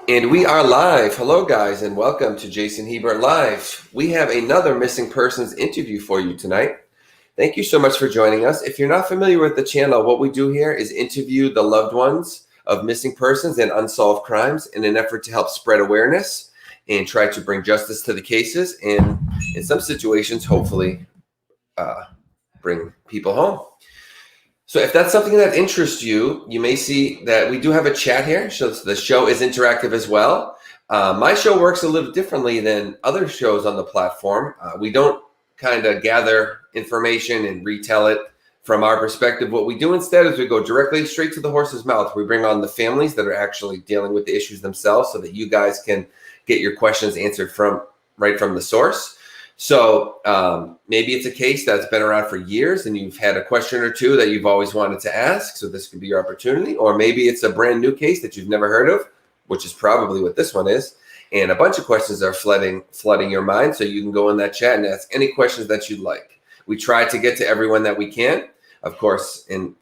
And we are live. Hello, guys, and welcome to Jason Hebert Live. We have another missing persons interview for you tonight. Thank you so much for joining us. If you're not familiar with the channel, what we do here is interview the loved ones of missing persons and unsolved crimes in an effort to help spread awareness and try to bring justice to the cases, and in some situations, hopefully, bring people home. So if that's something that interests you, you may see that we do have a chat here. So the show is interactive as well. My show works a little differently than other shows on the platform. We don't kind of gather information and retell it from our perspective. What we do instead is we go directly straight to the horse's mouth. We bring on the families that are actually dealing with the issues themselves so that you guys can get your questions answered right from the source. So maybe it's a case that's been around for years and you've had a question or two that you've always wanted to ask. So this could be your opportunity. Or maybe it's a brand new case that you've never heard of, which is probably what this one is. And a bunch of questions are flooding your mind. So you can go in that chat and ask any questions that you'd like. We try to get to everyone that we can. Of course, in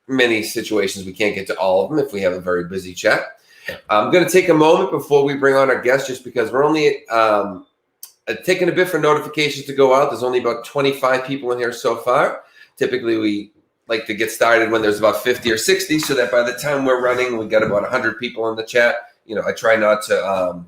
many situations, we can't get to all of them if we have a very busy chat. I'm going to take a moment before we bring on our guest, just because we're only taking a bit for notifications to go out. There's only about 25 people in here so far. Typically, we like to get started when there's about 50 or 60, so that by the time we're running, we got about 100 people in the chat. You know, I try not to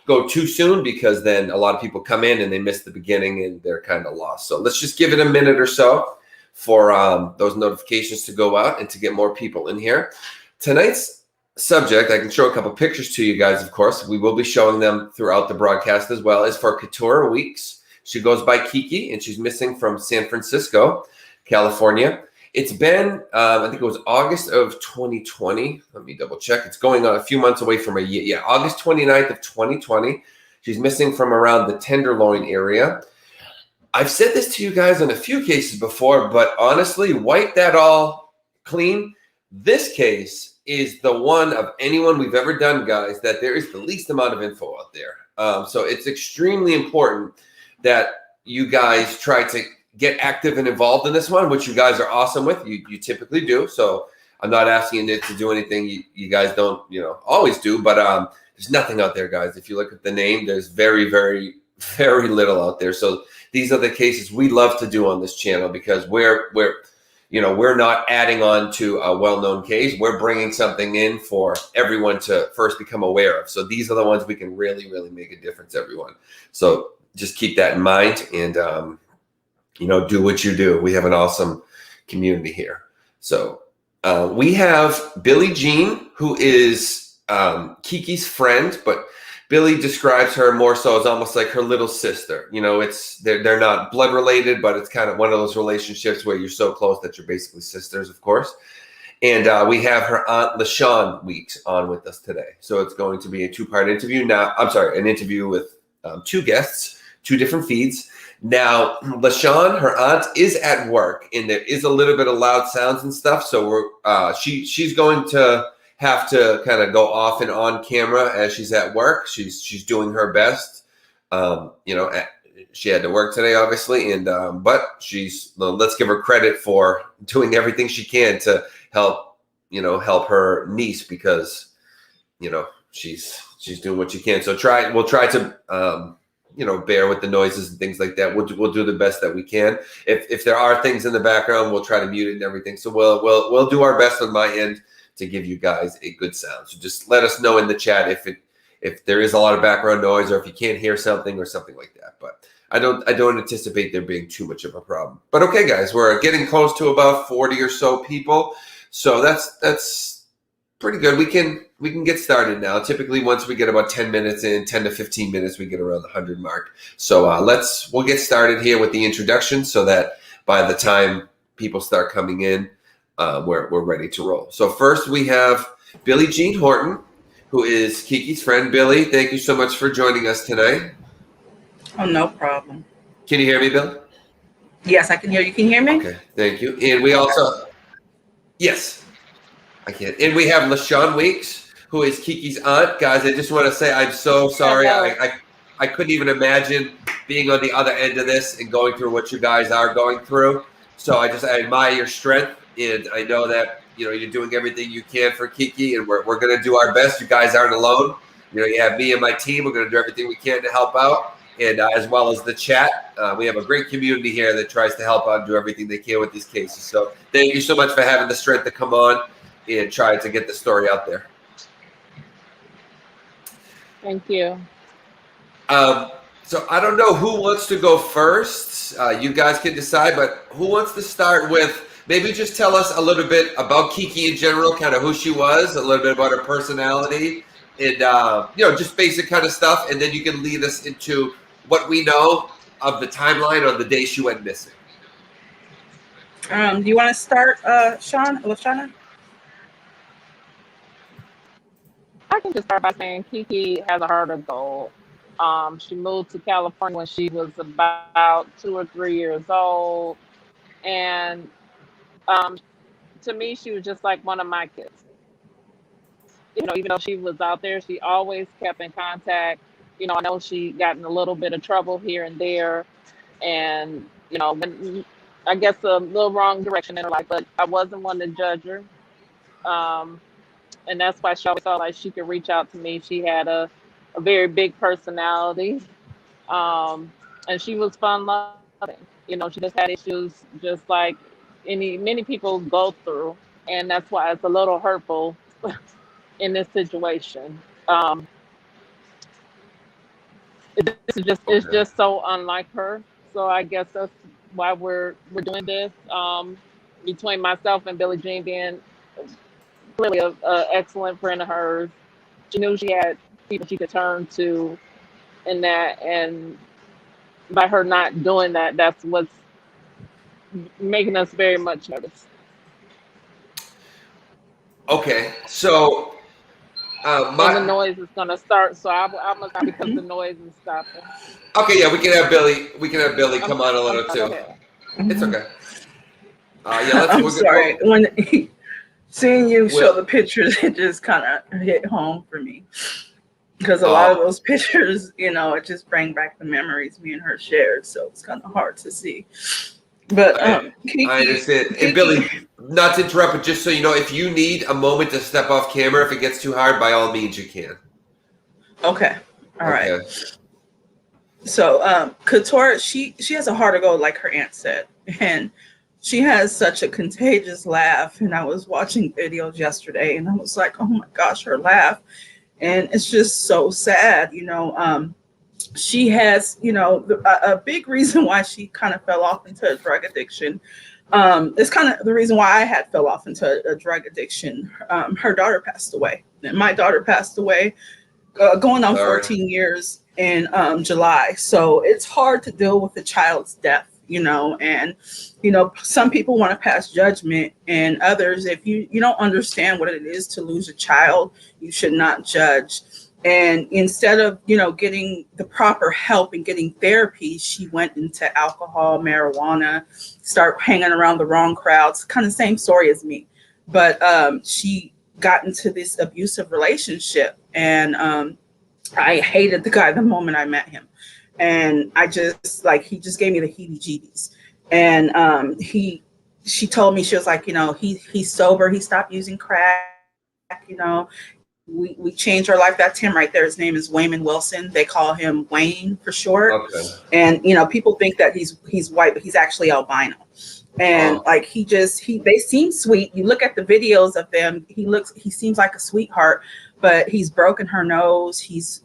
go too soon because then a lot of people come in and they miss the beginning and they're kind of lost. So let's just give it a minute or so for those notifications to go out and to get more people in here. Tonight's subject, I can show a couple pictures to you guys, of course. We will be showing them throughout the broadcast as well, is for Keturah Weeks. She goes by KiKi, and she's missing from San Francisco, California. It's been, I think it was August of 2020. Let me double check. It's going on a few months away from a year. Yeah, August 29th of 2020. She's missing from around the Tenderloin area. I've said this to you guys in a few cases before, but honestly, wipe that all clean. This case is the one of anyone we've ever done, guys, that there is the least amount of info out there. So it's extremely important that you guys try to get active and involved in this one, which you guys are awesome with. You typically do. So I'm not asking you to do anything you guys don't, always do. But there's nothing out there, guys. If you look at the name, there's very, very, very little out there. So these are the cases we love to do on this channel because we're not adding on to a well-known case. We're bringing something in for everyone to first become aware of. So these are the ones we can really, really make a difference, everyone. So just keep that in mind and, do what you do. We have an awesome community here. So we have Billie Jean, who is KiKi's friend, but Billie describes her more so as almost like her little sister. They're not blood related, but it's kind of one of those relationships where you're so close that you're basically sisters, of course. And we have her aunt LaShawn Weeks on with us today. So it's going to be a two-part interview. Now, an interview with two guests, two different feeds. Now, LaShawn, her aunt, is at work, and there is a little bit of loud sounds and stuff. So she's going to have to kind of go off and on camera as she's at work. She's doing her best. She had to work today, obviously, and but let's give her credit for doing everything she can to help her niece because she's doing what she can. So we'll try to bear with the noises and things like that. We'll do the best that we can. If there are things in the background, we'll try to mute it and everything. So we'll do our best on my end to give you guys a good sound. So just let us know in the chat if there is a lot of background noise or if you can't hear something or something like that. But I don't anticipate there being too much of a problem. But okay, guys, we're getting close to about 40 or so people. So that's pretty good. We can get started now. Typically, once we get about 10 minutes in, 10 to 15 minutes, we get around the 100 mark. So we'll get started here with the introduction so that by the time people start coming in, we're ready to roll. So first we have Billie Jean Horton, who is KiKi's friend. Billie, thank you so much for joining us tonight. Oh, no problem. Can you hear me, Bill? Yes, I can hear you. Can you hear me? Okay, thank you. And we also, yes, I can. And we have LaShawn Weeks, who is KiKi's aunt. Guys, I just want to say I'm so sorry. I couldn't even imagine being on the other end of this and going through what you guys are going through. So I admire your strength, and I know that you're doing everything you can for KiKi, and we're going to do our best. You guys aren't alone. You have me and my team. We're going to do everything we can to help out. And as well as the chat, we have a great community here that tries to help out and do everything they can with these cases. So thank you so much for having the strength to come on and try to get the story out there. Thank you. So I don't know who wants to go first. You guys can decide, but who wants to start with, maybe just tell us a little bit about KiKi in general, kind of who she was, a little bit about her personality, and just basic kind of stuff. And then you can lead us into what we know of the timeline on the day she went missing. Do you want to start, Sean? LaShawna? I can just start by saying KiKi has a heart of gold. She moved to California when she was about 2 or 3 years old. And to me, she was just like one of my kids. Even though she was out there, she always kept in contact. I know she got in a little bit of trouble here and there, and when, I guess a little wrong direction in her life, but I wasn't one to judge her. And that's why she always felt like she could reach out to me. She had a very big personality, and she was fun loving. She just had issues just like many people go through, and that's why it's a little hurtful in this situation. It's just so unlike her. So I guess that's why we're doing this. Between myself and Billie Jean being really an excellent friend of hers, she knew she had people she could turn to in that, and by her not doing that, that's what's making us very much nervous. Okay, so and the noise is gonna start, so I must stop because the noise is stopping. Okay, yeah, we can have Billie come on a little too. Okay. It's okay. Yeah, I'm sorry. When seeing you show the pictures, it just kind of hit home for me because a lot of those pictures, it just bring back the memories me and her shared. So it's kind of hard to see. But KiKi, I understand. And Billie, not to interrupt, but just so you know, if you need a moment to step off camera, if it gets too hard, by all means, you can. Okay. All right. So Keturah, she has a heart of gold, like her aunt said, and she has such a contagious laugh. And I was watching videos yesterday, and I was like, oh my gosh, her laugh, and it's just so sad. She has, a big reason why she kind of fell off into a drug addiction. It's kind of the reason why I had fell off into a drug addiction. Her daughter passed away. And my daughter passed away going on 14 years in July. So it's hard to deal with a child's death, and, some people want to pass judgment, and others, if you don't understand what it is to lose a child, you should not judge. And instead of, getting the proper help and getting therapy, she went into alcohol, marijuana, start hanging around the wrong crowds, kind of same story as me. But she got into this abusive relationship, and I hated the guy the moment I met him. And I just, he just gave me the heebie-jeebies. And she told me, she was like, he's sober, he stopped using crack, We changed our life. That's him right there. His name is Wayman Wilson. They call him Wayne for short. Okay. And people think that he's white, but he's actually albino. And they seem sweet. You look at the videos of them, he seems like a sweetheart, but he's broken her nose. He's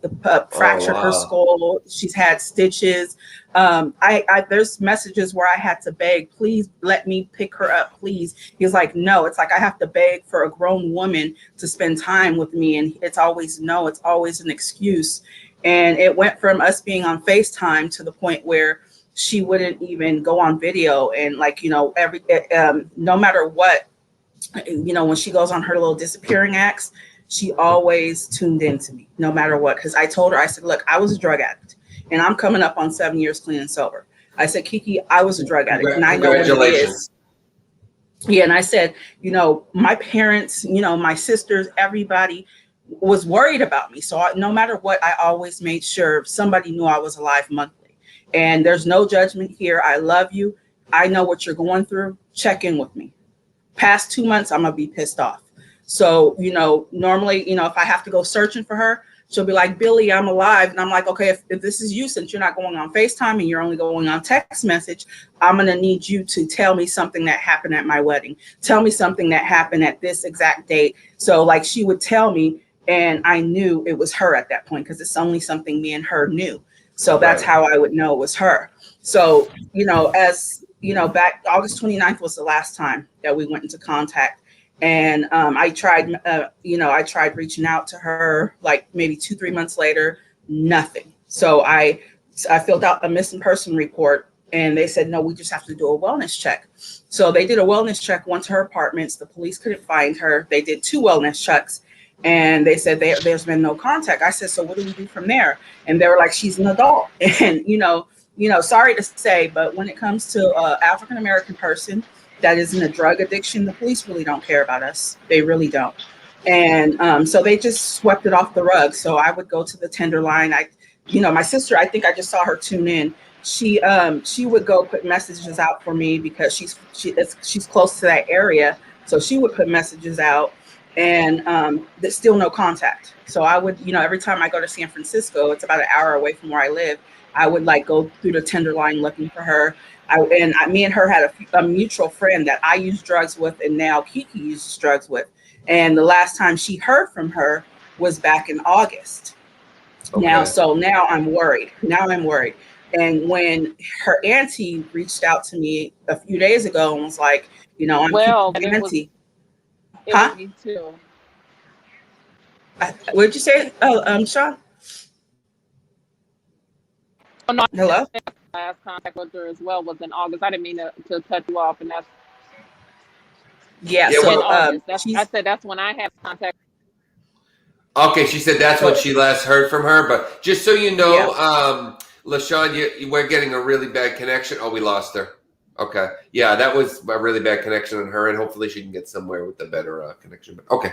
fractured her skull. She's had stitches. There's messages where I had to beg, please let me pick her up, please. He's like, no, it's like I have to beg for a grown woman to spend time with me. And it's always no, it's always an excuse. And it went from us being on FaceTime to the point where she wouldn't even go on video. And no matter what, when she goes on her little disappearing acts, she always tuned in to me, no matter what. Because I told her, I said, look, I was a drug addict, and I'm coming up on 7 years clean and sober. I said, KiKi, I was a drug addict, and I know what it is. Yeah, and I said, my parents, my sisters, everybody was worried about me. So no matter what, I always made sure somebody knew I was alive monthly. And there's no judgment here. I love you. I know what you're going through. Check in with me. Past 2 months, I'm gonna be pissed off. So, normally, if I have to go searching for her, she'll be like, Billy, I'm alive. And I'm like, okay, if this is you, since you're not going on FaceTime and you're only going on text message, I'm going to need you to tell me something that happened at my wedding. Tell me something that happened at this exact date. So like she would tell me, and I knew it was her at that point because it's only something me and her knew. So that's how I would know it was her. So, back August 29th was the last time that we went into contact. And I tried reaching out to her like maybe 2-3 months later, nothing. So I filled out a missing person report and they said, no, we just have to do a wellness check. So they did a wellness check, went to her apartments. The police couldn't find her. They did 2 wellness checks and they said there's been no contact. I said, so what do we do from there? And they were like, she's an adult. And, sorry to say, but when it comes to African-American person that is in a drug addiction, the police really don't care about us. They really don't. And so they just swept it off the rug. So I would go to the Tenderloin. My sister, I think I just saw her tune in. She would go put messages out for me because she's close to that area. So she would put messages out and there's still no contact. So I would, every time I go to San Francisco, it's about an hour away from where I live. I would like go through the Tenderloin looking for her. Me and her had a mutual friend that I used drugs with, and now KiKi uses drugs with. And the last time she heard from her was back in August. Okay. Now I'm worried. And when her auntie reached out to me a few days ago and was like, I'm auntie. It was me too. What did you say, Sean? Oh, no, hello. Last contact with her as well was in August. I didn't mean to cut you off, and that's I said that's when I had contact. Okay, she said that's when she last heard from her. But just so you know, LaShawn, we're getting a really bad connection. Oh, we lost her. Okay, yeah, that was a really bad connection on her, and hopefully she can get somewhere with a better connection. But okay.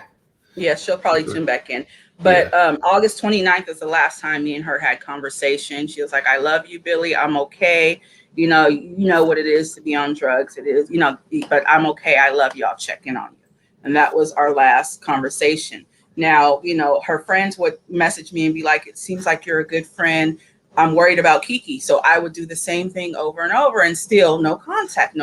Yeah, she'll probably tune back in. But August 29th is the last time me and her had conversation. She was like, I love you, Billy. I'm okay. You know what it is to be on drugs. It is, but I'm okay. I love you. I'll check in on you. And that was our last conversation. Now, her friends would message me and be like, it seems like you're a good friend. I'm worried about KiKi. So I would do the same thing over and over and still no contact.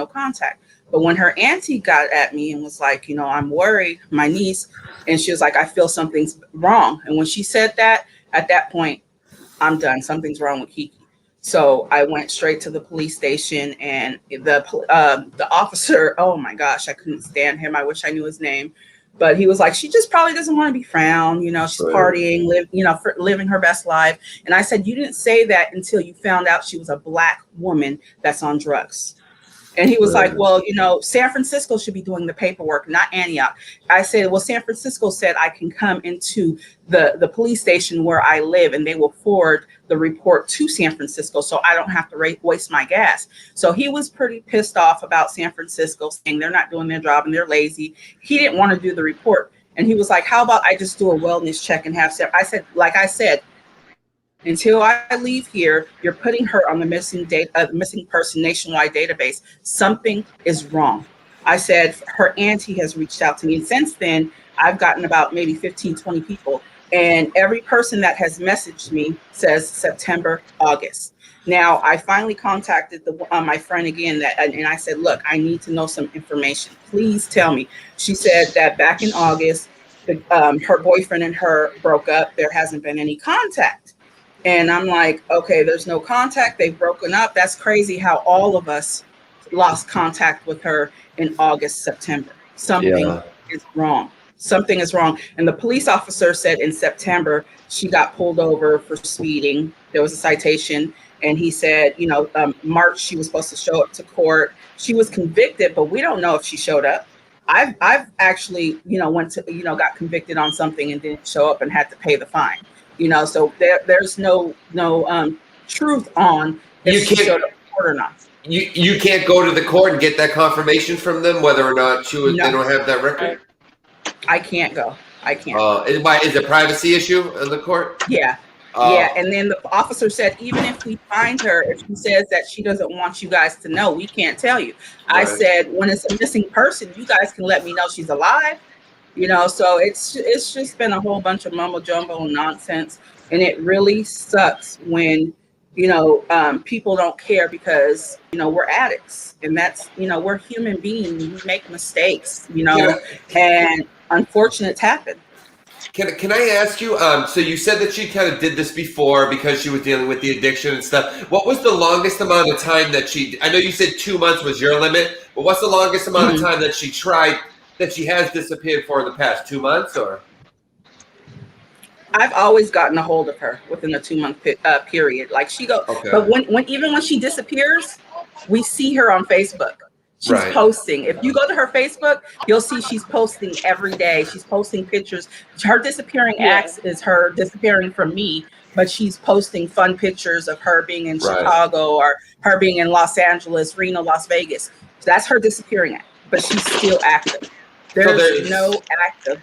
But when her auntie got at me and was like, I'm worried, my niece, and she was like, I feel something's wrong. And when she said that, at that point, I'm done. Something's wrong with KiKi. So I went straight to the police station and the officer, oh my gosh, I couldn't stand him. I wish I knew his name. But he was like, she just probably doesn't want to be found. She's partying, living her best life. And I said, you didn't say that until you found out she was a Black woman that's on drugs. And he was like, well, San Francisco should be doing the paperwork, not Antioch. I said, well, San Francisco said I can come into the police station where I live and they will forward the report to San Francisco so I don't have to waste my gas. So he was pretty pissed off about San Francisco saying they're not doing their job and they're lazy. He didn't want to do the report. And he was like, how about I just do a wellness check and have I said, until I leave here, you're putting her on the missing person nationwide database. Something is wrong. I said, her auntie has reached out to me. And since then, I've gotten about maybe 15, 20 people. And every person that has messaged me says September, August. Now, I finally contacted my friend again, and I said, look, I need to know some information. Please tell me. She said that back in August, her boyfriend and her broke up. There hasn't been any contact. And I'm like, okay, there's no contact. They've broken up. That's crazy how all of us lost contact with her in August, September. Something is wrong. Something is wrong. And the police officer said in September, she got pulled over for speeding. There was a citation. And he said, March, she was supposed to show up to court. She was convicted, but we don't know if she showed up. I've actually, got convicted on something and didn't show up and had to pay the fine. So there's no truth on if she showed up to court or not. You can't go to the court and get that confirmation from them whether or not they don't have that record. I can't go. I can't. Is it a privacy issue in the court? Yeah. Yeah, Oh, and then the officer said, even if we find her, if she says that she doesn't want you guys to know, we can't tell you. I right. said, when it's a missing person, you guys can let me know she's alive. So it's just been a whole bunch of mumbo jumbo and nonsense, and it really sucks when people don't care because we're addicts, and that's we're human beings. We make mistakes, Can and unfortunate happen. can I ask you? So you said that she kind of did this before because she was dealing with the addiction and stuff. What was the longest amount of time that she? I know you said 2 months was your limit, but what's the longest amount of Mhm. time that she tried that she has disappeared for in the past 2 months? Or I've always gotten a hold of her within a 2 month period. Like okay, but when she disappears, we see her on Facebook. She's right, posting. If you go to her Facebook, you'll see she's posting every day. She's posting pictures. Her disappearing Yeah. acts is her disappearing from me, but she's posting fun pictures of her being in right. Chicago or her being in Los Angeles, Reno, Las Vegas. That's her disappearing act, but she's still active. So There's no active.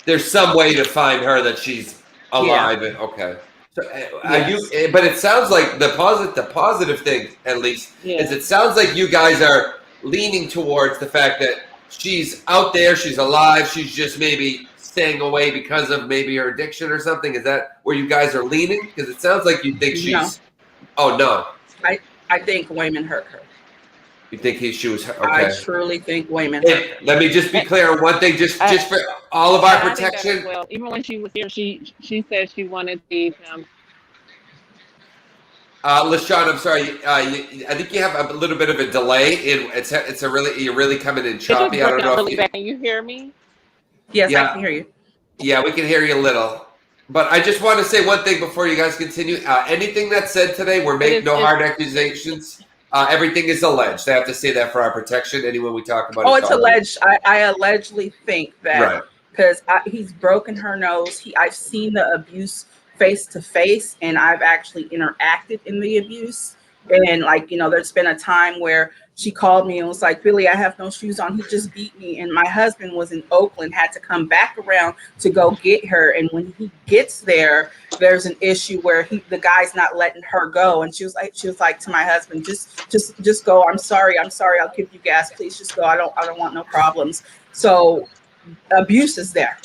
there's some way to find her that she's Yeah, alive. Okay. So are you? yes. But it sounds like the positive thing, at least, is Yeah. it sounds like you guys are leaning towards the fact that she's out there, she's alive, she's just maybe staying away because of maybe her addiction or something. Is that where you guys are leaning? Because it sounds like you think No, she's. Oh no, I think Wayman hurt her. you think she was I okay. truly think Wayman hurt her. Let me just be clear on one thing, just for all of our And I think that as protection. well. Even when she was here, she said she wanted to leave him. LaShawn, I'm sorry. I think you have a little bit of a delay. You're really coming in It's just choppy. I don't breaking know up if really you. bad. Can you hear me? Yes, I Yeah, can hear you. yeah, we can hear you a little. But I just want to say one thing before you guys continue. Anything that's said today, we're making no hard accusations. Everything is alleged. I have to say that for our protection. Anyone we talk about Oh, is it's alleged. alleged. I allegedly think that Right. because he's broken her nose. I've seen the abuse face to face, and I've actually interacted in the abuse. And there's been a time where she called me and was like, "Billy, I have no shoes on. He just beat me." And my husband was in Oakland, had to come back around to go get her. And when he gets there, there's an issue where the guy's not letting her go. And she was like to my husband, just go. I'm sorry. I'll give you gas. Please just go. I don't want no problems. So abuse is there.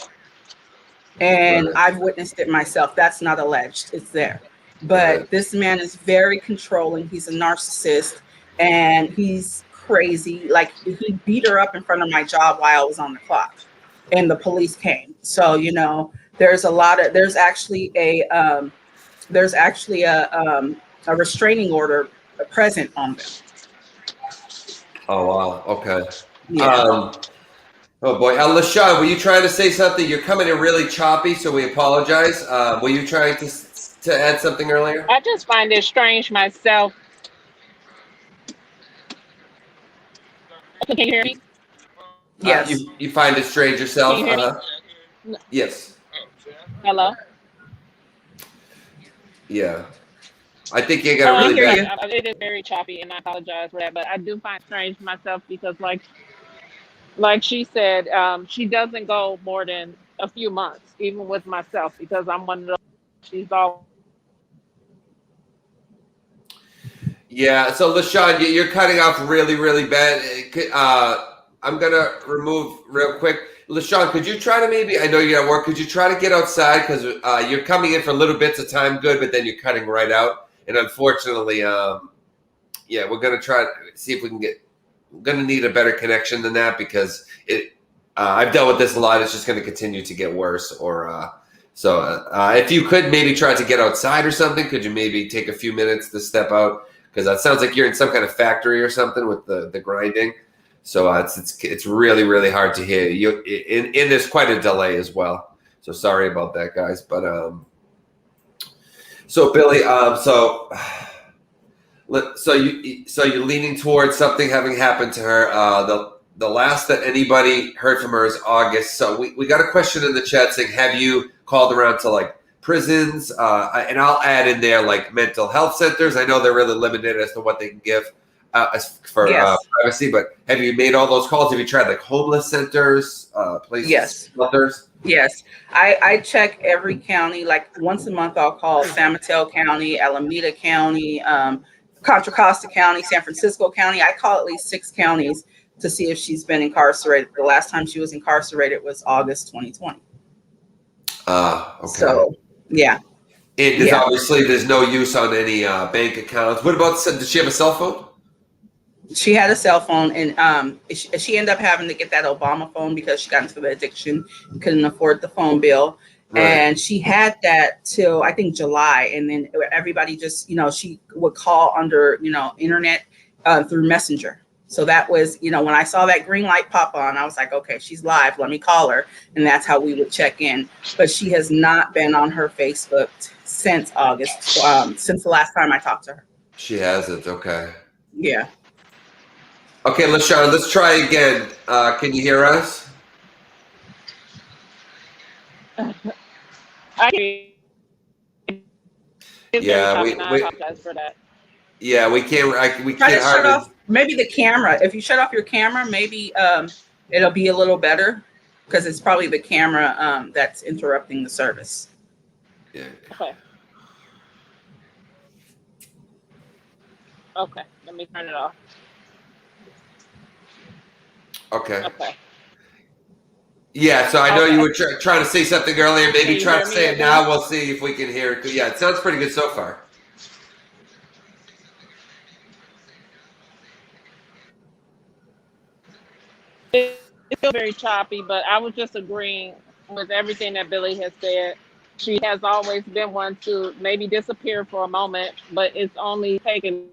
And Right. I've witnessed it myself. That's not alleged. It's there. Right. But this man is very controlling. He's a narcissist, and he's crazy. Like, he beat her up in front of my job while I was on the clock, and the police came. So there's actually a restraining order present on them. Oh wow. Okay. Yeah. Oh boy, LaShawn, were you trying to say something? You're coming in really choppy, so we apologize. Were you trying to add something earlier? I just find it strange myself. Can you hear me? Yes. You find it strange yourself? Can you hear me? Uh-huh. Yes. Hello? Yeah. I think you got a really hear bad. you. It is very choppy, and I apologize for that. But I do find it strange myself because, like she said, she doesn't go more than a few months, even with myself, because I'm one of those. She's all. Yeah. So LaShawn, you're cutting off really, really bad. I'm gonna remove real quick. LaShawn, could you try to maybe? I know you're at work. Could you try to get outside because you're coming in for little bits of time, good, but then you're cutting right out. And unfortunately, yeah, we're gonna try to see if we can get. We're gonna need a better connection than that because it. I've dealt with this a lot. It's just gonna continue to get worse. So if you could maybe try to get outside or something, could you maybe take a few minutes to step out? Because that sounds like you're in some kind of factory or something with the grinding. So it's really, really hard to hear you. And there's quite a delay as well. So sorry about that, guys. But so Billy, so you're leaning towards something having happened to her. The last that anybody heard from her is August. So we got a question in the chat saying, have you called around to like prisons? And I'll add in there like mental health centers. I know they're really limited as to what they can give. for Yes. privacy. But have you made all those calls? Have you tried like homeless centers, places, Yes. shelters? Yes, I check every county. Like once a month, I'll call San Mateo County, Alameda County, Contra Costa County, San Francisco County. I call at least 6 counties to see if she's been incarcerated. The last time she was incarcerated was August 2020. Okay. So, yeah, And yeah. obviously there's no use on any bank accounts. What about, does she have a cell phone? She had a cell phone, and she ended up having to get that Obama phone because she got into the addiction, couldn't afford the phone bill. Right. And she had that till I think July, and then everybody just, she would call under, internet through Messenger. So that was, when I saw that green light pop on, I was like, okay, she's live. Let me call her, and that's how we would check in. But she has not been on her Facebook since August, since the last time I talked to her. She hasn't. Okay. Yeah. Okay, LaShawn, let's try again. Can you hear us? Yeah, I apologize for that. Yeah, we can't. We Try can't to shut hardly. off maybe the camera. If you shut off your camera, maybe it'll be a little better because it's probably the camera that's interrupting the service. Yeah. Okay. Okay. Let me turn it off. Okay. Okay. Yeah, so I know you were trying to say something earlier. Maybe you try hear to me say it okay? now. We'll see if we can hear it. Yeah, it sounds pretty good so far. It's still very choppy, but I was just agreeing with everything that Billie has said. She has always been one to maybe disappear for a moment, but it's only taken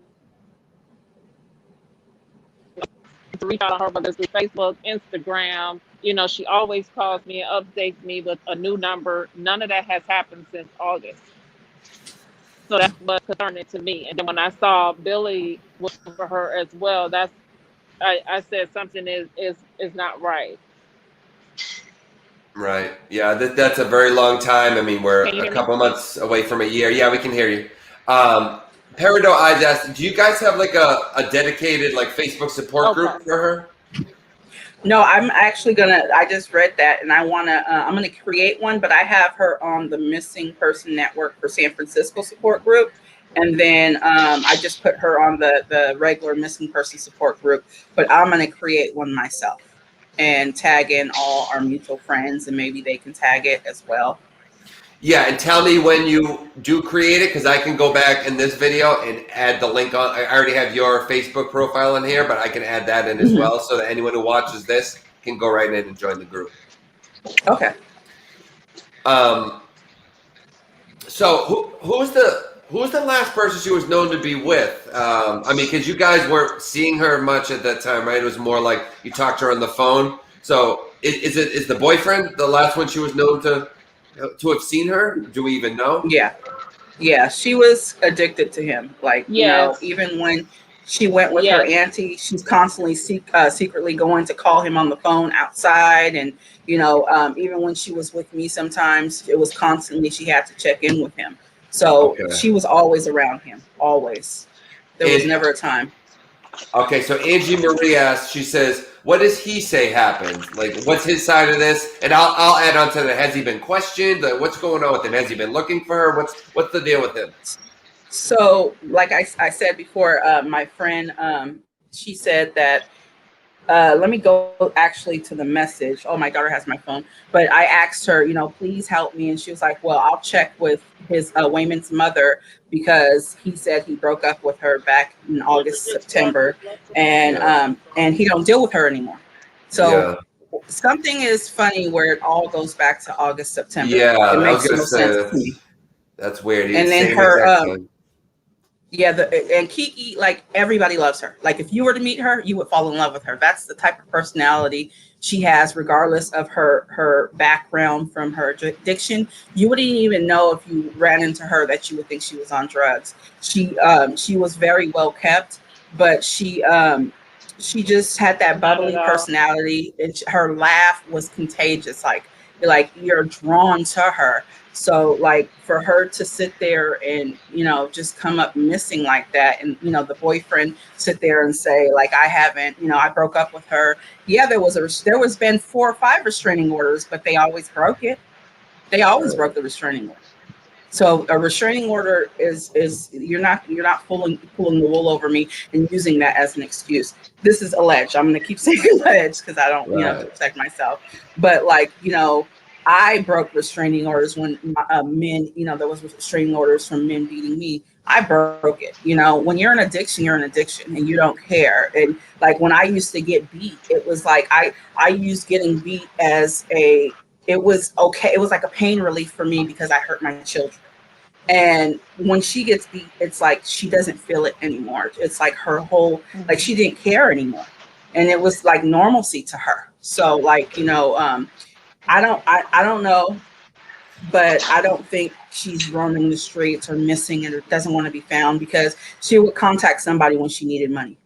to reach out on her, whether it's through Facebook, Instagram. She always calls me and updates me with a new number. None of that has happened since August. So that's what's concerning to me. And then when I saw Billie was for her as well, I said something is not right. Right. Yeah, that's a very long time. I mean, we're Can you a hear me? couple months away from a year. Yeah, we can hear you. Peridot, I asked, do you guys have like a dedicated like Facebook support group Okay. for her? No, I'm actually I just read that, and I'm gonna create one, but I have her on the Missing Person Network for San Francisco support group, and then I just put her on the regular Missing Person support group, but I'm gonna create one myself and tag in all our mutual friends, and maybe they can tag it as well. Yeah, and tell me when you do create it, because I can go back in this video and add the link on. I already have your Facebook profile in here, but I can add that in as well, so that anyone who watches this can go right in and join the group. Okay. So who's the last person she was known to be with? I mean, because you guys weren't seeing her much at that time, right? It was more like you talked to her on the phone. So is the boyfriend the last one she was known to have seen her? Do we even know? Yeah, she was addicted to him. Like, Yes. even when she went with her auntie, she's constantly secretly going to call him on the phone outside. And, even when she was with me, sometimes it was constantly she had to check in with him. So she was always around him, always. There was never a time. Okay, so Angie Marie asked, she says, what does he say happened? Like, what's his side of this? And I'll add on to that. Has he been questioned? Like, what's going on with him? Has he been looking for her? What's the deal with him? So, like I said before, my friend, she said that, let me go actually to the message. Oh, my daughter has my phone. But I asked her, please help me. And she was like, well, I'll check with his Wayman's mother, because he said he broke up with her back in August, September, and he don't deal with her anymore. So something is funny where it all goes back to August, September. Yeah, it I was makes gonna no say sense to me. That's weird. And then her, and KiKi, like, everybody loves her. Like, if you were to meet her, you would fall in love with her. That's the type of personality she has, regardless of her background from her addiction. You wouldn't even know if you ran into her that you would think she was on drugs. She was very well kept, but she just had that bubbly personality. Her laugh was contagious. Like, like you're drawn to her. So like for her to sit there and, just come up missing like that, and the boyfriend sit there and say like, I haven't, I broke up with her. Yeah, there was been 4 or 5 restraining orders, but they always broke it. They always broke the restraining order. So a restraining order is you're not pulling the wool over me and using that as an excuse. This is alleged. I'm going to keep saying alleged because I don't to protect myself. But like I broke restraining orders when men, there was restraining orders from men beating me. I broke it. When you're in addiction, you're in addiction and you don't care. And like when I used to get beat, it was like I used getting beat as it was okay. It was like a pain relief for me because I hurt my children. And when she gets beat, it's like she doesn't feel it anymore. It's like her whole, like she didn't care anymore. And it was like normalcy to her. So like, I don't know, but I don't think she's roaming the streets or missing and doesn't want to be found, because she would contact somebody when she needed money.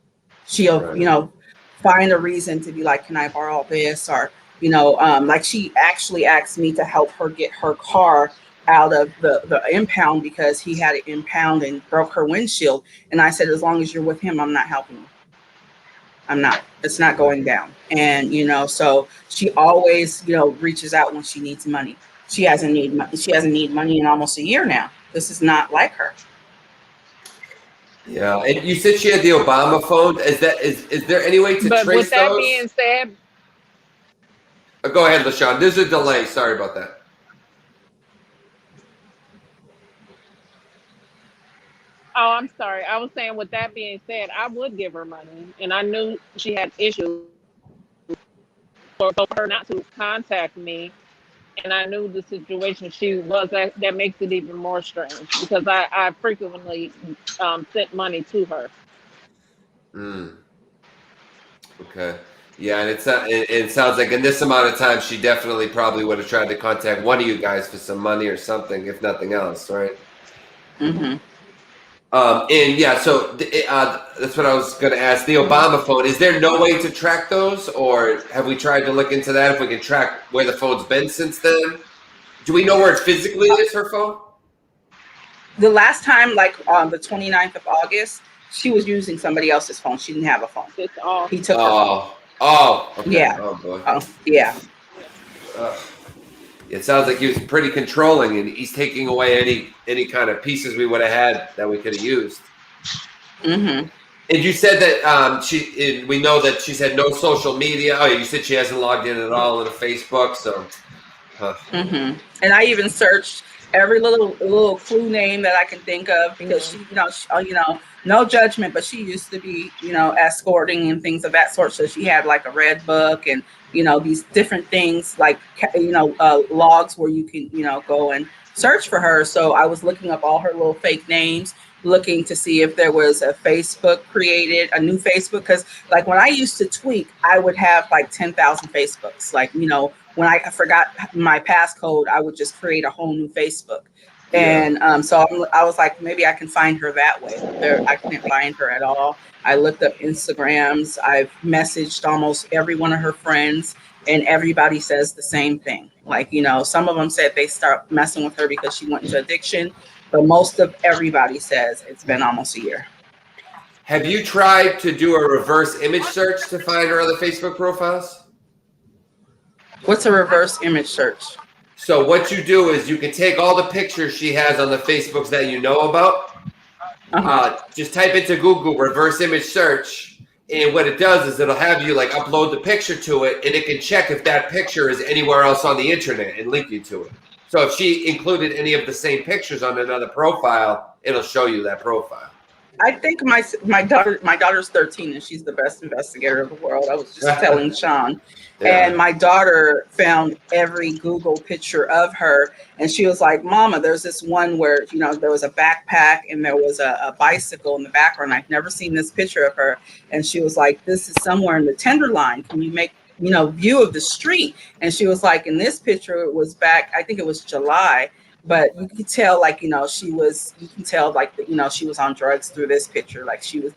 She'll, find a reason to be like, can I borrow this? Or, like she actually asked me to help her get her car out of the impound because he had it impound and broke her windshield. And I said, as long as you're with him, I'm not helping you. I'm not. It's not going down. And, so she always, reaches out when she needs money. She hasn't need money in almost a year now. This is not like her. Yeah. And you said she had the Obama phone. Is there any way to trace those? But with that being said, go ahead, LaShawn. There's a delay. Sorry about that. Oh, I'm sorry. I was saying, with that being said, I would give her money. And I knew she had issues for her not to contact me. And I knew the situation she was at. That makes it even more strange because I frequently sent money to her. Okay. Yeah, and it sounds like in this amount of time, she definitely probably would have tried to contact one of you guys for some money or something, if nothing else, right? Mm-hmm. And yeah, so that's what I was going to ask. The Obama phone, is there no way to track those, or have we tried to look into that? If we can track where the phone's been since then, do we know where it physically is, her phone? The last time, like on the 29th of August, she was using somebody else's phone. She didn't have a phone. He took her phone. Oh, okay. Yeah. Oh boy. Yeah. It sounds like he was pretty controlling, and he's taking away any kind of pieces we would have had that we could have used. Mm-hmm. And you said that we know that she's had no social media. Oh, you said she hasn't logged in at all into Facebook. So, Mm-hmm. And I even searched every little clue name that I can think of because she, no judgment, but she used to be, escorting and things of that sort. So she had like a red book and, these different things like, logs where you can, go and search for her. So I was looking up all her little fake names, looking to see if there was a Facebook created, a new Facebook. Because like when I used to tweak, I would have like 10,000 Facebooks. Like, when I forgot my passcode, I would just create a whole new Facebook. And so I was like, maybe I can find her that way. I couldn't find her at all. I looked up Instagrams. I've messaged almost every one of her friends, and everybody says the same thing. Like, some of them said they start messing with her because she went into addiction, but most of everybody says it's been almost a year. Have you tried to do a reverse image search to find her other Facebook profiles? What's a reverse image search? So what you do is you can take all the pictures she has on the Facebooks that you know about. Just type into Google reverse image search, and what it does is it'll have you like upload the picture to it, and it can check if that picture is anywhere else on the internet and link you to it. So if she included any of the same pictures on another profile, it'll show you that profile. I think my daughter's 13 and she's the best investigator of the world. I was just telling Sean. And my daughter found every Google picture of her, and she was like, Mama, there's this one where, there was a backpack and there was a bicycle in the background. I've never seen this picture of her. And she was like, this is somewhere in the Tenderloin. Can you make, view of the street? And she was like, in this picture, it was back, I think it was July. But you could tell, like, she was on drugs through this picture. Like she was,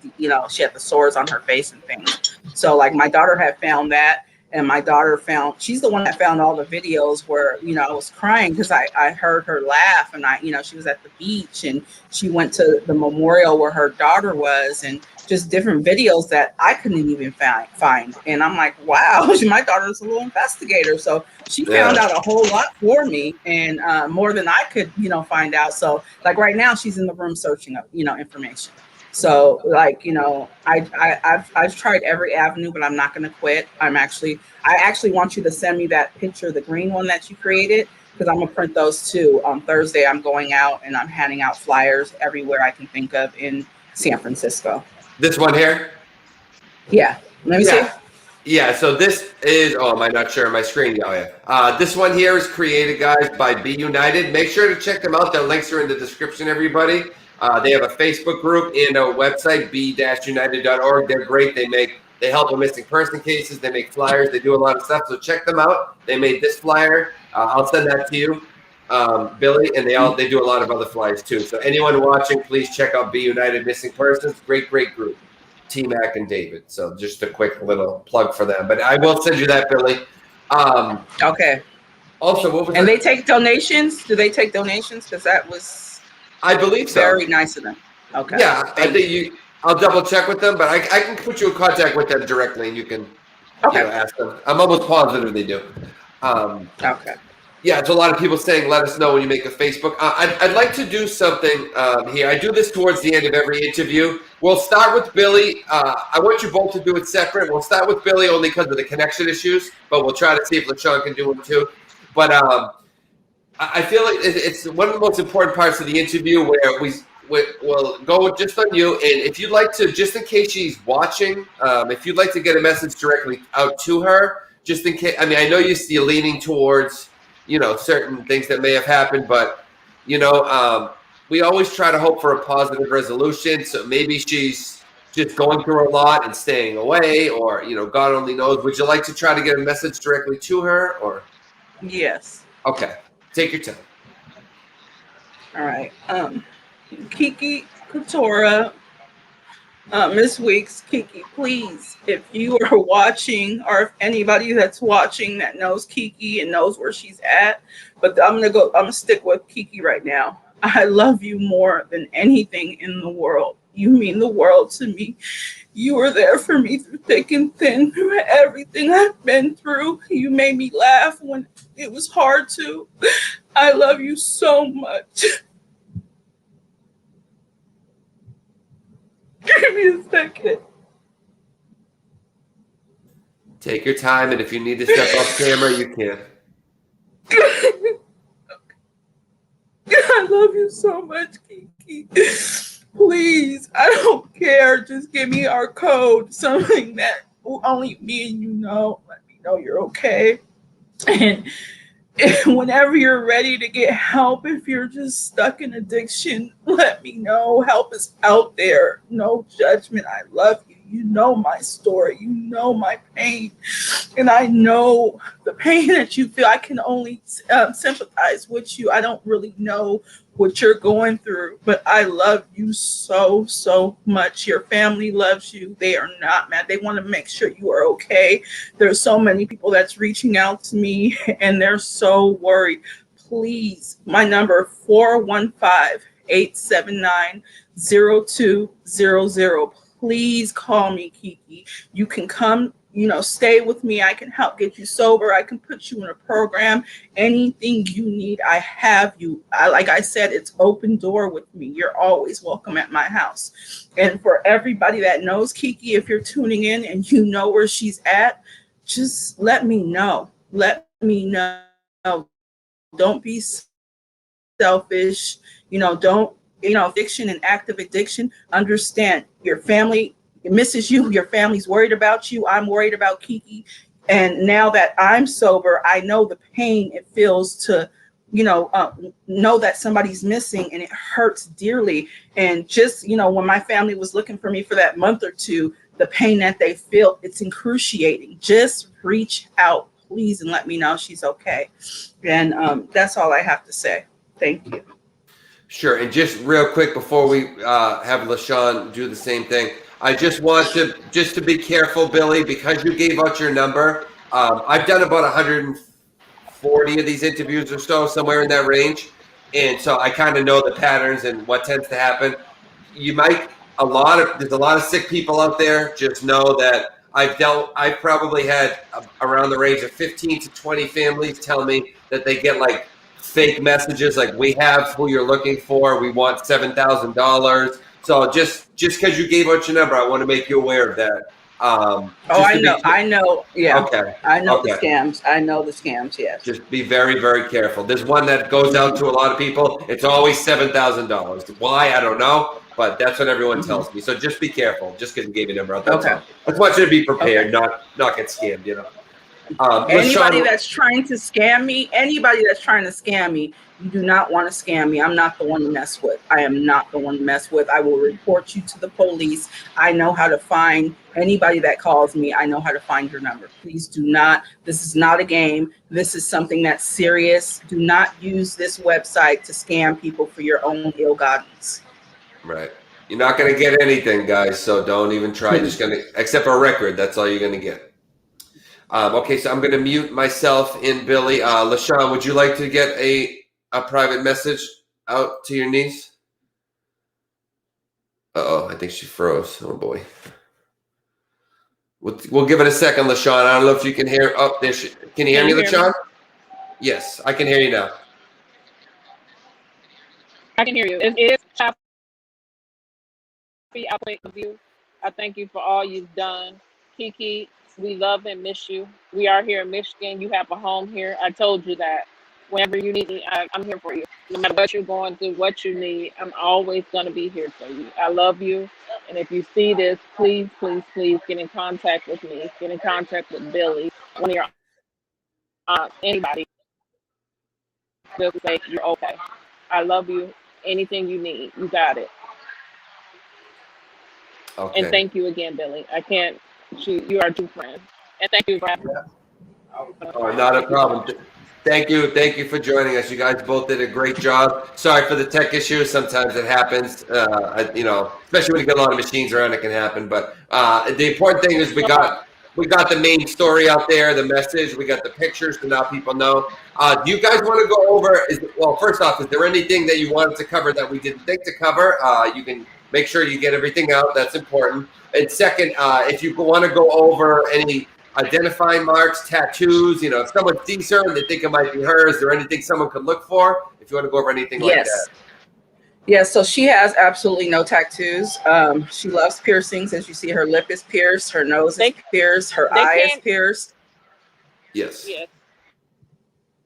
she had the sores on her face and things. So like my daughter had found that. And my daughter she's the one that found all the videos where, I was crying because I heard her laugh, and she was at the beach, and she went to the memorial where her daughter was, and just different videos that I couldn't even find. And I'm like, wow, my daughter's a little investigator. So she found out a whole lot for me, and more than I could, find out. So like right now she's in the room searching up, information. So like, I've tried every avenue, but I'm not going to quit. I actually want you to send me that picture, the green one that you created, because I'm going to print those too. On Thursday, I'm going out and I'm handing out flyers everywhere I can think of in San Francisco. This one here? Yeah. Let me see. Yeah, so this is, am I not sure my screen? Oh, yeah. This one here is created, guys, by Be United. Make sure to check them out. Their links are in the description, everybody. They have a Facebook group and a website, be-united.org. They're great. They help with missing person cases. They make flyers. They do a lot of stuff. So check them out. They made this flyer. I'll send that to you, Billy. And they do a lot of other flyers too. So anyone watching, please check out Be United Missing Persons. Great group. T-Mac and David. So just a quick little plug for them. But I will send you that, Billy. Okay. Also, what was and they take donations? Do they take donations? Because that was... I believe so. Very nice of them. Okay. Yeah, I think I'll double check with them, but I can put you in contact with them directly, and you can ask them. I'm almost positive they do. Okay. Yeah, it's a lot of people saying, let us know when you make a Facebook. I'd like to do something here. I do this towards the end of every interview. We'll start with Billy. I want you both to do it separate. We'll start with Billy only because of the connection issues, but we'll try to see if LaShawn can do them too. But I feel like it's one of the most important parts of the interview where we'll go just on you. And if you'd like to, just in case she's watching, if you'd like to get a message directly out to her, just in case, I mean, I know you're leaning towards, certain things that may have happened, but, we always try to hope for a positive resolution. So maybe she's just going through a lot and staying away, or, God only knows. Would you like to try to get a message directly to her, or? Yes. Okay. Take your time. All right. KiKi, Keturah, Miss Weeks, KiKi, please, if you are watching, or if anybody that's watching that knows KiKi and knows where she's at, but I'm gonna stick with KiKi right now. I love you more than anything in the world. You mean the world to me. You were there for me through thick and thin, through everything I've been through. You made me laugh when it was hard to. I love you so much. Give me a second. Take your time, and if you need to step off camera, you can. I love you so much, KiKi. Please, I don't care. Just give me our code, something that only me and you know. Let me know you're okay. And whenever you're ready to get help, if you're just stuck in addiction, let me know. Help is out there. No judgment. I love you. You know my story. You know my pain. And I know the pain that you feel. I can only sympathize with you. I don't really know what you're going through, but I love you so, so much. Your family loves you. They are not mad. They want to make sure you are okay. There's so many people that's reaching out to me, and they're so worried. Please, my number 415-879-0200. Please call me, KiKi. You can come, stay with me. I can help get you sober. I can put you in a program. Anything you need, I have you. Like I said, it's open door with me. You're always welcome at my house. And for everybody that knows KiKi, if you're tuning in and you know where she's at, just let me know. Let me know. Don't be selfish. Don't. Addiction and active addiction, understand your family misses you. Your family's worried about you. I'm worried about KiKi. And now that I'm sober, I know the pain it feels to, know that somebody's missing, and it hurts dearly. And just, when my family was looking for me for that month or two, the pain that they feel, it's excruciating. Just reach out, please, and let me know she's okay. And that's all I have to say. Thank you. Sure. And just real quick before we have LaShawn do the same thing, I just want to be careful, Billy, because you gave out your number. I've done about 140 of these interviews or so, somewhere in that range. And so I kind of know the patterns and what tends to happen. There's a lot of sick people out there. Just know that I've probably had around the range of 15 to 20 families tell me that they get like fake messages like, we have who you're looking for, we want $7,000. So just because you gave out your number, I want to make you aware of that. I know. Yeah. Okay. I know the scams. I know the scams. Yes. Just be very, very careful. There's one that goes out to a lot of people. It's always $7,000. Why? I don't know, but that's what everyone tells me. So just be careful. Just because you gave your number out. That's all. I just want you to be prepared, not get scammed. You know. Anybody that's trying to scam me, you do not want to scam me. I'm not the one to mess with. I am not the one to mess with. I will report you to the police. I know how to find anybody that calls me. I know how to find your number. Please do not. This is not a game. This is something that's serious. Do not use this website to scam people for your own ill guidance. Right. You're not going to get anything, guys. So don't even try. You're just going to, except for a record. That's all you're going to get. Okay, so I'm going to mute myself and Billy. LaShawn, would you like to get a private message out to your niece? Uh-oh, I think she froze. Oh, boy. We'll give it a second, LaShawn. I don't know if you can hear. Oh, there she. Can you hear me, LaShawn? Yes, I can hear you now. I can hear you. It is choppy. I thank you for all you've done. KiKi, we love and miss you. We are here in Michigan. You have a home here. I told you that. Whenever you need me, I'm here for you. No matter what you're going through, what you need, I'm always going to be here for you. I love you. And if you see this, please, please, please get in contact with me. Get in contact with Billy. One of your anybody. Just say you're okay. I love you. Anything you need, you got it. Okay. And thank you again, Billy. You are a true friend. And thank you for having me. Oh, not a problem. Thank you for joining us. You guys both did a great job. Sorry for the tech issues. Sometimes it happens. Especially when you get a lot of machines around, it can happen. But the important thing is we got the main story out there, the message. We got the pictures, so now people know. Do you guys want to go over? First off, is there anything that you wanted to cover that we didn't think to cover? You can make sure you get everything out. That's important. And second, if you want to go over any identifying marks, tattoos, if someone sees her and they think it might be her, is there anything someone could look for? If you want to go over anything like that. Yes, so she has absolutely no tattoos. She loves piercings. As you see, her lip is pierced, her nose is pierced, her eye is pierced. Yes.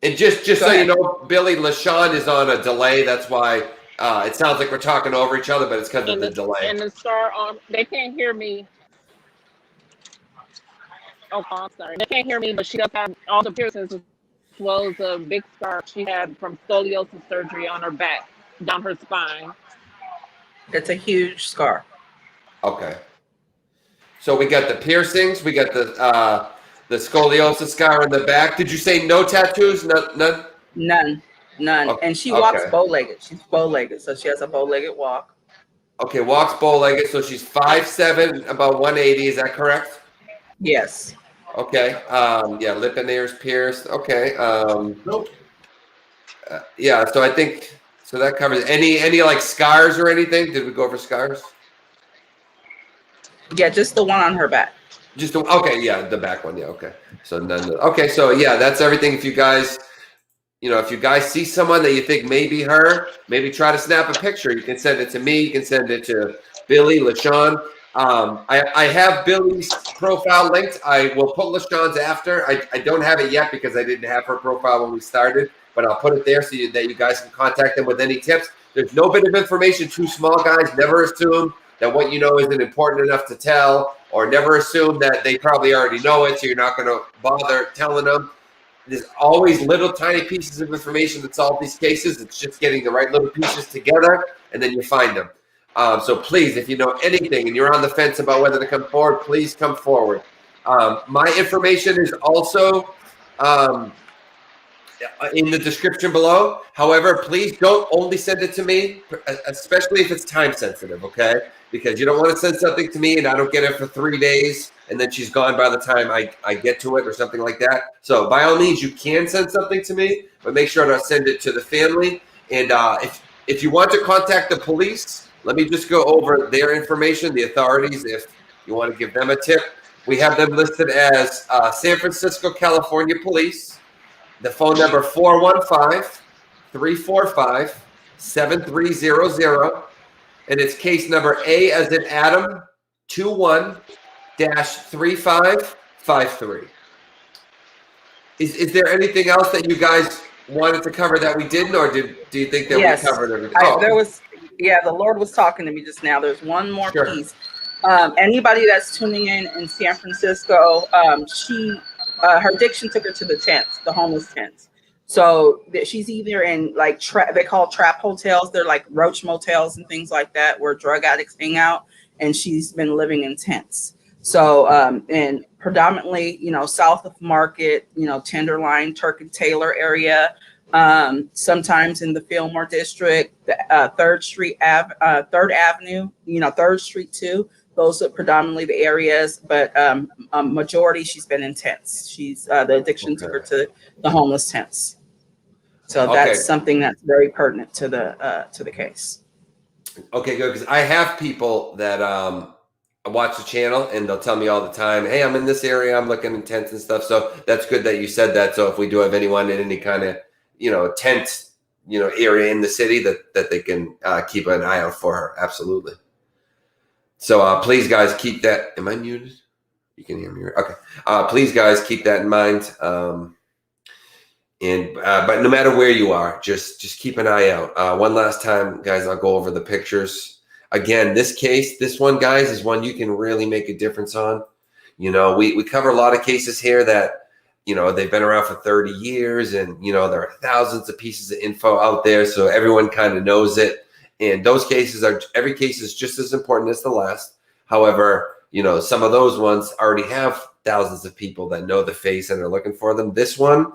And just so you know, Billy, LaShawn is on a delay. That's why it sounds like we're talking over each other, but it's because of the delay. And the scar on, they can't hear me. Oh, I'm sorry. They can't hear me, but she does have all the piercings as well as a big scar she had from scoliosis surgery on her back, down her spine. It's a huge scar. Okay. So we got the piercings, we got the scoliosis scar in the back. Did you say no tattoos? None? None. Okay. And she walks bow-legged. She's bow-legged, so she has a bow-legged walk. Okay, walks bow-legged. So she's 5'7", about 180. Is that correct? Yes. Okay. Lip and ears pierced. Okay. Nope. So I think that covers any like scars or anything. Did we go over scars? Yeah, just the one on her back. The back one. Yeah, okay. So none. Okay, so yeah, that's everything. If you guys see someone that you think may be her, maybe try to snap a picture. You can send it to me. You can send it to Billy, LaShawn. I have Billy's profile linked. I will put LaShawn's after. I don't have it yet because I didn't have her profile when we started, but I'll put it there so that you guys can contact them with any tips. There's no bit of information too small, guys. Never assume that what you know isn't important enough to tell, or never assume that they probably already know it, so you're not going to bother telling them. There's always little tiny pieces of information that solve these cases. It's just getting the right little pieces together, and then you find them. So please, if you know anything and you're on the fence about whether to come forward, please come forward. My information is also in the description below. However, please don't only send it to me, especially if it's time sensitive, okay? Because you don't want to send something to me and I don't get it for 3 days and then she's gone by the time I get to it or something like that. So by all means, you can send something to me, but make sure to send it to the family. And if you want to contact the police, let me just go over their information, the authorities, if you want to give them a tip. We have them listed as San Francisco, California Police. The phone number 415-345-7300. And it's case number A as in Adam 21-3553. Is there anything else that you guys wanted to cover that we didn't, or do you think that Yes. we covered everything? The Lord was talking to me just now. There's one more Sure. piece. Anybody that's tuning in San Francisco, her addiction took her to the tents, the homeless tents. So she's either in like they call trap hotels. They're like roach motels and things like that where drug addicts hang out. And she's been living in tents. So and predominantly, south of Market, Tenderloin, Turk and Taylor area. Sometimes in the Fillmore district, 3rd Avenue, 3rd Street too. Those are predominantly the areas, but majority she's been in tents. She's the addiction took her to the homeless tents. So that's something that's very pertinent to the case. Okay, good, because I have people that watch the channel and they'll tell me all the time, hey, I'm in this area, I'm looking in tents and stuff. So that's good that you said that. So if we do have anyone in any kind of tent area in the city, that they can keep an eye out for her. Absolutely. So please, guys, keep that. Am I muted? You can hear me. Okay. Please, guys, keep that in mind. But no matter where you are, just keep an eye out. One last time, guys, I'll go over the pictures again. This one, guys, is one you can really make a difference on. We cover a lot of cases here that they've been around for 30 years, and there are thousands of pieces of info out there, so everyone kind of knows it. And those cases every case is just as important as the last. However, some of those ones already have thousands of people that know the face and are looking for them. This one,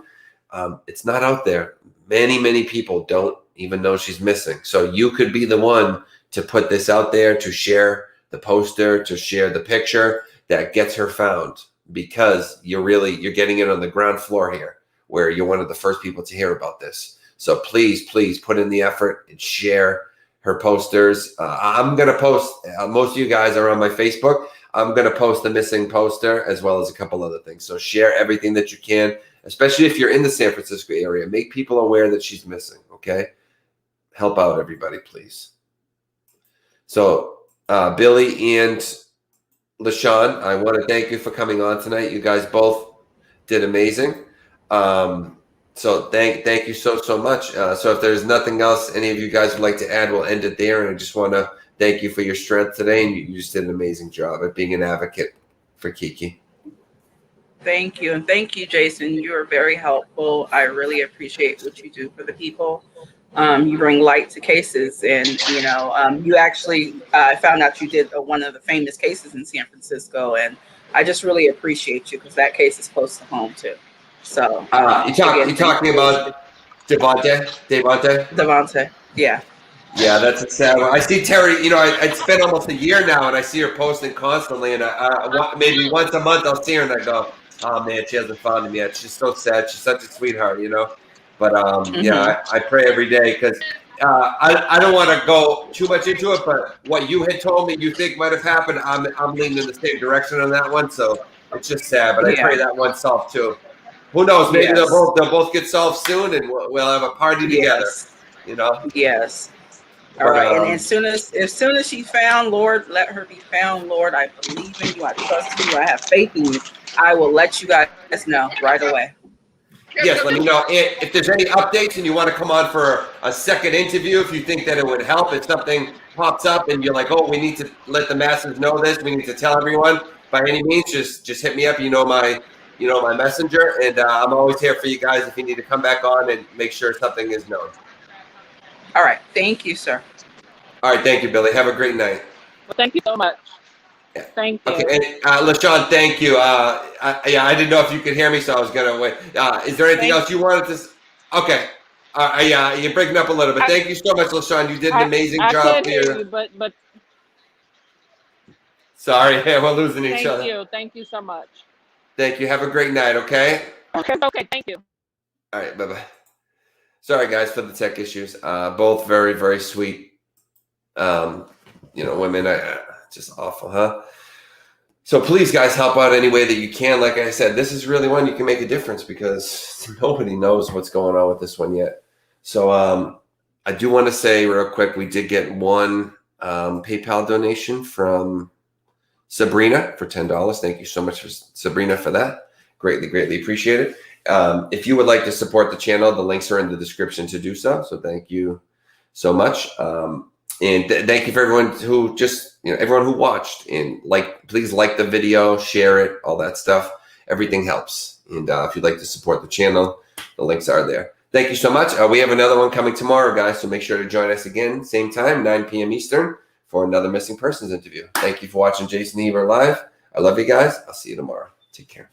it's not out there. Many people don't even know she's missing. So you could be the one to put this out there, to share the poster, to share the picture that gets her found, because you're getting it on the ground floor here, where you're one of the first people to hear about this. So please put in the effort and share her posters. I'm going to post, most of you guys are on my Facebook. I'm going to post the missing poster as well as a couple other things. So share everything that you can, especially if you're in the San Francisco area. Make people aware that she's missing, okay? Help out everybody, please. So Billy and LaShawn, I want to thank you for coming on tonight. You guys both did amazing. So thank you so much. So if there's nothing else any of you guys would like to add, we'll end it there. And I just want to thank you for your strength today. And you just did an amazing job at being an advocate for KiKi. Thank you. And thank you, Jason. You are very helpful. I really appreciate what you do for the people. You bring light to cases. And, you actually, I found out you did one of the famous cases in San Francisco. And I just really appreciate you, because that case is close to home too. So you're talking about Devontae? Yeah. Yeah, that's a sad one. I see Terry, it's been almost a year now, and I see her posting constantly, and maybe once a month I'll see her and I go, oh man, she hasn't found him yet. She's so sad. She's such a sweetheart, But yeah, I pray every day, because I don't want to go too much into it, but what you had told me you think might have happened, I'm leaning in the same direction on that one. So it's just sad, but I pray that one's solved too. Who knows? Maybe they'll both get solved soon, and we'll have a party together. Yes. All right. And as soon as she's found, Lord, let her be found. Lord, I believe in you. I trust you. I have faith in you. I will let you guys know right away. Yes, let me know if there's any updates and you want to come on for a second interview. If you think that it would help, if something pops up and you're like, oh, we need to let the masses know this, we need to tell everyone. By any means, just hit me up. My messenger, and I'm always here for you guys if you need to come back on and make sure something is known. All right. Thank you, sir. All right. Thank you, Billy. Have a great night. Well, thank you so much. Yeah. Thank you. Okay. And LaShawn, thank you. I didn't know if you could hear me, so I was going to wait. Is there anything else you wanted to? Okay. Yeah, you're breaking up a little bit. Thank you so much, LaShawn. You did an amazing job here. But Sorry, we're losing each other. Thank you. Thank you so much. Thank you. Have a great night, okay? Okay, thank you. All right, bye-bye. Sorry, guys, for the tech issues. Both very, very sweet, women. Just awful, huh? So please, guys, help out any way that you can. Like I said, this is really one you can make a difference because nobody knows what's going on with this one yet. So I do want to say real quick, we did get one PayPal donation from Sabrina for $10. Thank you so much, Sabrina, for that. Greatly, greatly appreciate it. If you would like to support the channel, the links are in the description to do so. So thank you so much. And thank you for everyone who everyone who watched, and please like the video, share it, all that stuff. Everything helps. And if you'd like to support the channel, the links are there. Thank you so much. We have another one coming tomorrow, guys. So make sure to join us again, same time, 9 p.m. Eastern, for another missing persons interview. Thank you for watching Jason Heber Live. I love you guys. I'll see you tomorrow. Take care.